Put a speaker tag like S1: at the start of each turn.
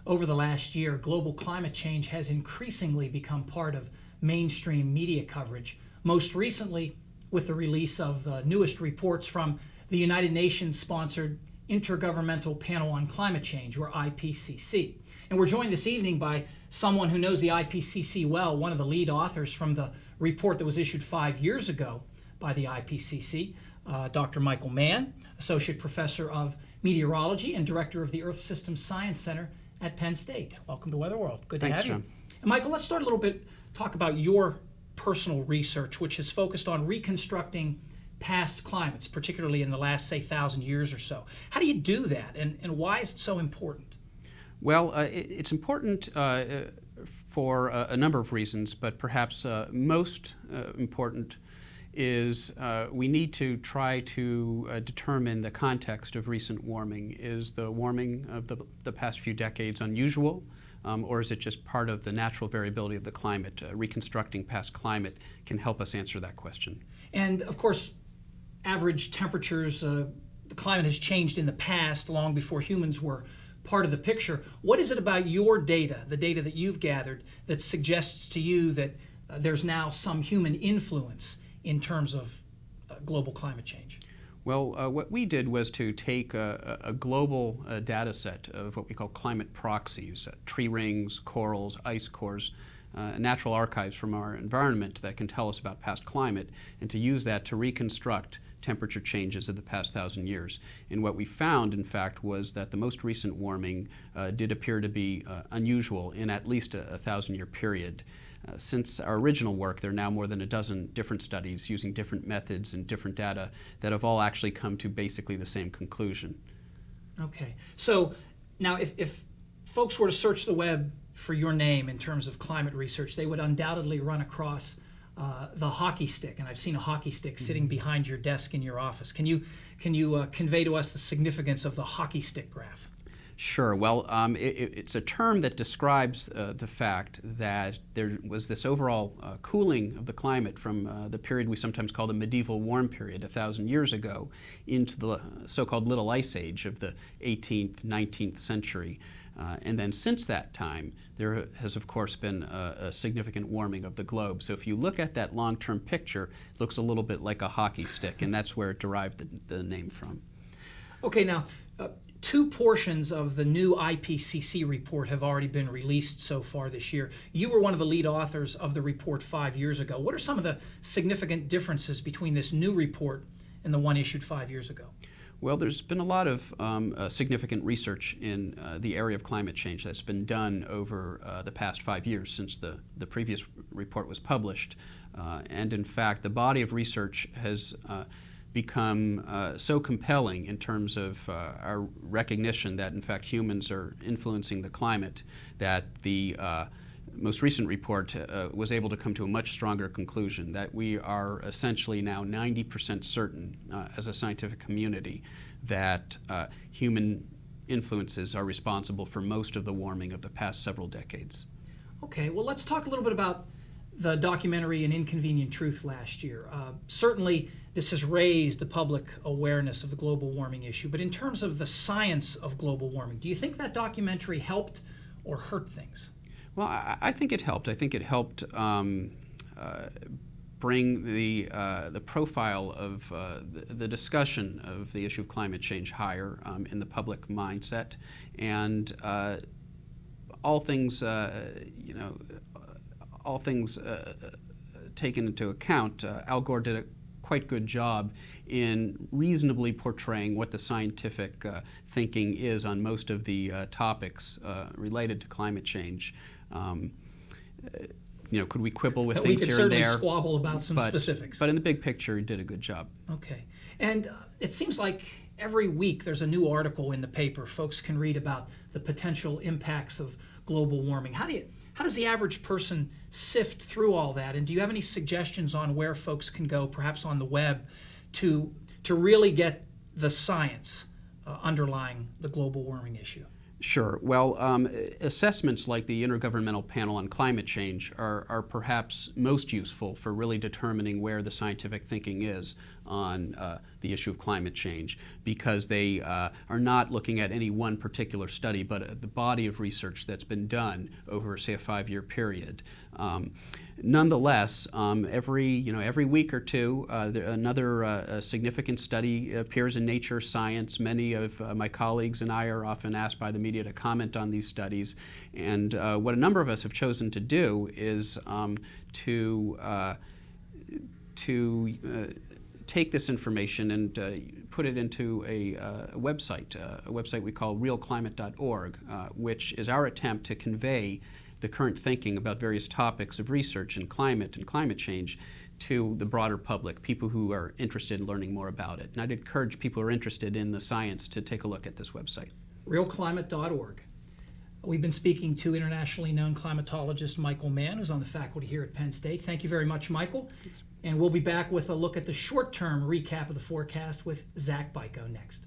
S1: over the last year, global climate change has increasingly become part of mainstream media coverage, most recently with the release of the newest reports from the United Nations-sponsored Intergovernmental Panel on Climate Change, or IPCC. And we're joined this evening by someone who knows the IPCC well, one of the lead authors from the report that was issued 5 years ago by the IPCC, Dr. Michael Mann, Associate Professor of Meteorology and Director of the Earth Systems Science Center at Penn State. Welcome to Weather World. Good to have you.
S2: John.
S1: And Michael, let's start a little bit, talk about your personal research, which is focused on reconstructing past climates, particularly in the last, say, 1,000 years or so. How do you do that, and why is it so important?
S2: Well, it's important for a number of reasons, but perhaps most important is we need to try to determine the context of recent warming. Is the warming of the past few decades unusual, or is it just part of the natural variability of the climate? Reconstructing past climate can help us answer that question.
S1: And, of course, average temperatures, the climate has changed in the past long before humans were part of the picture. What is it about your data, the data that you've gathered, that suggests to you that there's now some human influence in terms of global climate change?
S2: Well, what we did was to take a global data set of what we call climate proxies, tree rings, corals, ice cores, natural archives from our environment that can tell us about past climate, and to use that to reconstruct temperature changes of the past 1,000 years. And what we found, in fact, was that the most recent warming did appear to be unusual in at least a 1,000-year period. Since our original work, there are now more than a dozen different studies using different methods and different data that have all actually come to basically the same conclusion.
S1: Okay. So now if folks were to search the web for your name in terms of climate research, they would undoubtedly run across the hockey stick, and I've seen a hockey stick sitting behind your desk in your office. Can you convey to us the significance of the hockey stick graph?
S2: Sure. Well, it's a term that describes the fact that there was this overall cooling of the climate from the period we sometimes call the medieval warm period, 1,000 years ago, into the so-called Little Ice Age of the 18th, 19th century. And then since that time, there has, of course, been a significant warming of the globe. So if you look at that long-term picture, it looks a little bit like a hockey stick, and that's where it derived the name from.
S1: Okay, now, two portions of the new IPCC report have already been released so far this year. You were one of the lead authors of the report 5 years ago. What are some of the significant differences between this new report and the one issued 5 years ago?
S2: Well, there's been a lot of significant research in the area of climate change that's been done over the past 5 years since the previous report was published. And in fact, the body of research has become so compelling in terms of our recognition that, in fact, humans are influencing the climate, that the most recent report was able to come to a much stronger conclusion, that we are essentially now 90% certain as a scientific community that human influences are responsible for most of the warming of the past several decades.
S1: Okay, well, let's talk a little bit about the documentary An Inconvenient Truth last year. Certainly, this has raised the public awareness of the global warming issue, but in terms of the science of global warming, do you think that documentary helped or hurt things?
S2: Well, I think it helped. I think it helped bring the profile of the discussion of the issue of climate change higher in the public mindset, and all things taken into account, Al Gore did a quite good job in reasonably portraying what the scientific thinking is on most of the topics related to climate change. Could we quibble with things here and there?
S1: We could certainly squabble about some specifics.
S2: But in the big picture, he did a good job.
S1: Okay. And it seems like every week there's a new article in the paper. Folks can read about the potential impacts of global warming. How does the average person sift through all that? And do you have any suggestions on where folks can go, perhaps on the web, to really get the science underlying the global warming issue?
S2: Sure. Well, assessments like the Intergovernmental Panel on Climate Change are perhaps most useful for really determining where the scientific thinking is on the issue of climate change, because they are not looking at any one particular study, but the body of research that's been done over, say, a 5-year period. Nonetheless, every week or two, another significant study appears in Nature Science. Many of my colleagues and I are often asked by the media to comment on these studies, and what a number of us have chosen to do is to take this information and put it into a website we call realclimate.org, which is our attempt to convey the current thinking about various topics of research and climate change to the broader public, people who are interested in learning more about it. And I'd encourage people who are interested in the science to take a look at this website.
S1: Realclimate.org. We've been speaking to internationally known climatologist Michael Mann, who's on the faculty here at Penn State. Thank you very much, Michael. And we'll be back with a look at the short-term recap of the forecast with Zach Byko next.